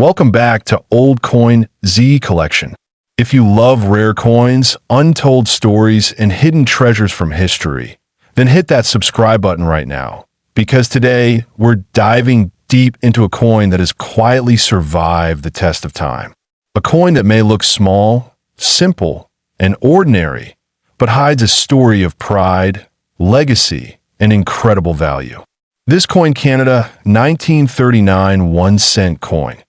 Welcome back to Old Coin ZEE Collection. If you love rare coins, untold stories, and hidden treasures from history, then hit that subscribe button right now, because today we're diving deep into a coin that has quietly survived the test of time. A coin that may look small, simple, and ordinary, but hides a story of pride, legacy, and incredible value. This coin, Canada 1939 1-cent coin.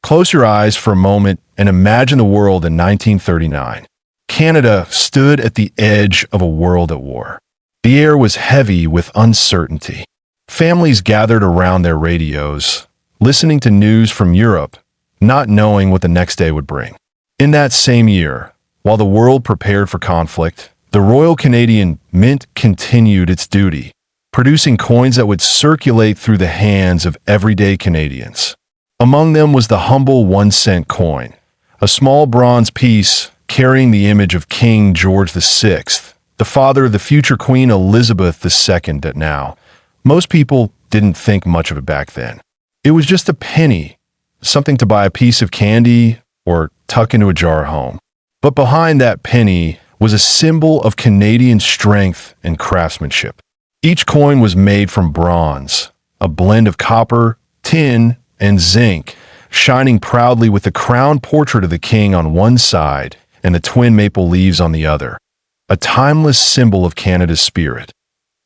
Close your eyes for a moment and imagine the world in 1939. Canada stood at the edge of a world at war. The air was heavy with uncertainty. Families gathered around their radios, listening to news from Europe, not knowing what the next day would bring. In that same year, while the world prepared for conflict, the Royal Canadian Mint continued its duty, producing coins that would circulate through the hands of everyday Canadians. Among them was the humble 1-cent coin, a small bronze piece carrying the image of King George VI, the father of the future Queen Elizabeth II that now. Most people didn't think much of it back then. It was just a penny, something to buy a piece of candy or tuck into a jar at home. But behind that penny was a symbol of Canadian strength and craftsmanship. Each coin was made from bronze, a blend of copper, tin, and zinc, shining proudly with the crown portrait of the king on one side and the twin maple leaves on the other, a timeless symbol of Canada's spirit.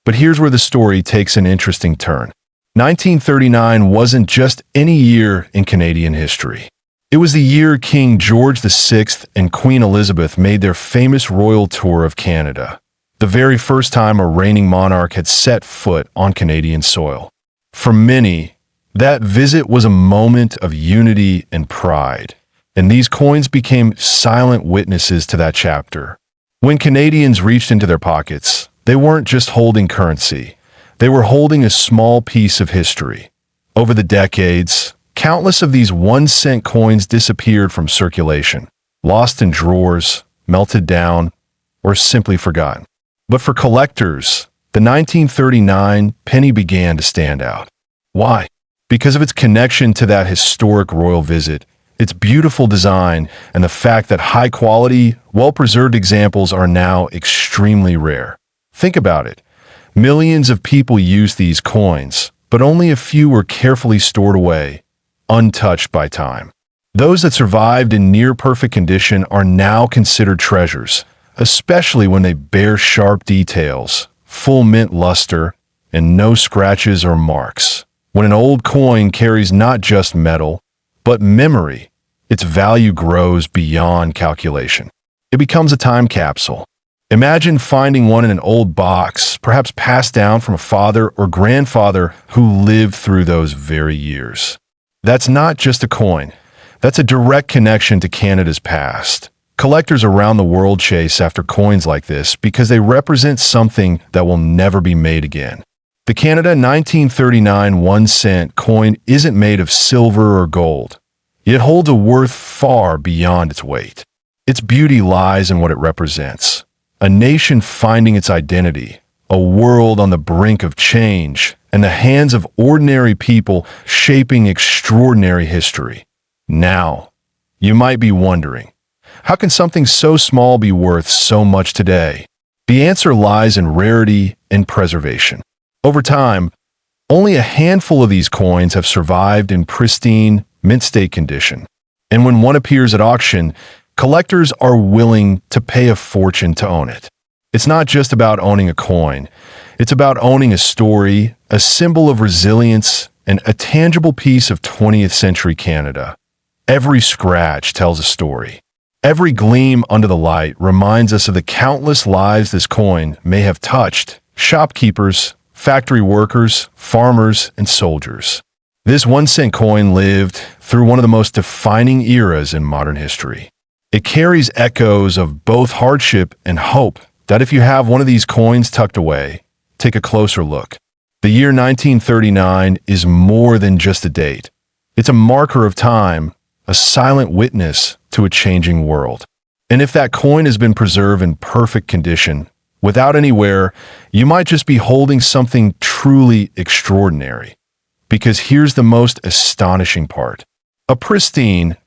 But here's where the story takes an interesting turn. 1939 wasn't just any year in Canadian history. It was the year King George VI and Queen Elizabeth made their famous royal tour of Canada, the very first time a reigning monarch had set foot on Canadian soil. For many, that visit was a moment of unity and pride, and these coins became silent witnesses to that chapter. When Canadians reached into their pockets, they weren't just holding currency, they were holding a small piece of history. Over the decades, countless of these 1-cent coins disappeared from circulation, lost in drawers, melted down, or simply forgotten. But for collectors, the 1939 penny began to stand out. Why? Because of its connection to that historic royal visit, its beautiful design, and the fact that high-quality, well-preserved examples are now extremely rare. Think about it. Millions of people use these coins, but only a few were carefully stored away, untouched by time. Those that survived in near-perfect condition are now considered treasures, especially when they bear sharp details, full mint luster, and no scratches or marks. When an old coin carries not just metal, but memory, its value grows beyond calculation. It becomes a time capsule. Imagine finding one in an old box, perhaps passed down from a father or grandfather who lived through those very years. That's not just a coin. That's a direct connection to Canada's past. Collectors around the world chase after coins like this because they represent something that will never be made again. The Canada 1939 1-cent coin isn't made of silver or gold. It holds a worth far beyond its weight. Its beauty lies in what it represents. A nation finding its identity, a world on the brink of change, and the hands of ordinary people shaping extraordinary history. Now, you might be wondering, how can something so small be worth so much today? The answer lies in rarity and preservation. Over time, only a handful of these coins have survived in pristine, mint-state condition. And when one appears at auction, collectors are willing to pay a fortune to own it. It's not just about owning a coin. It's about owning a story, a symbol of resilience, and a tangible piece of 20th century Canada. Every scratch tells a story. Every gleam under the light reminds us of the countless lives this coin may have touched: shopkeepers, factory workers, farmers, and soldiers. This 1-cent coin lived through one of the most defining eras in modern history. It carries echoes of both hardship and hope that if you have one of these coins tucked away, take a closer look. The year 1939 is more than just a date. It's a marker of time, a silent witness to a changing world. And if that coin has been preserved in perfect condition, without any wear, you might just be holding something truly extraordinary. Because here's the most astonishing part. A pristine,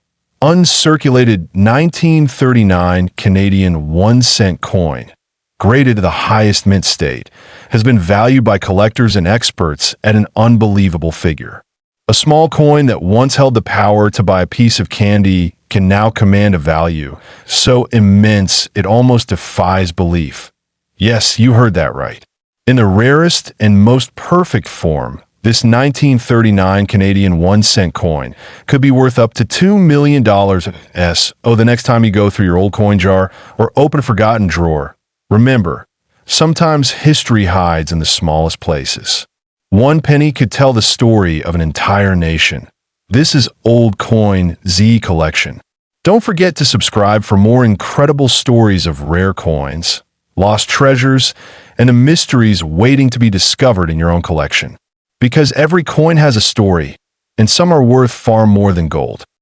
uncirculated 1939 Canadian 1-cent coin, graded to the highest mint state, has been valued by collectors and experts at an unbelievable figure. A small coin that once held the power to buy a piece of candy can now command a value so immense it almost defies belief. Yes, you heard that right. In the rarest and most perfect form, this 1939 Canadian 1-cent coin could be worth up to $2 million. The next time you go through your old coin jar or open a forgotten drawer, remember, sometimes history hides in the smallest places. One penny could tell the story of an entire nation. This is Old Coin ZEE Collection. Don't forget to subscribe for more incredible stories of rare coins, lost treasures, and the mysteries waiting to be discovered in your own collection. Because every coin has a story, and some are worth far more than gold.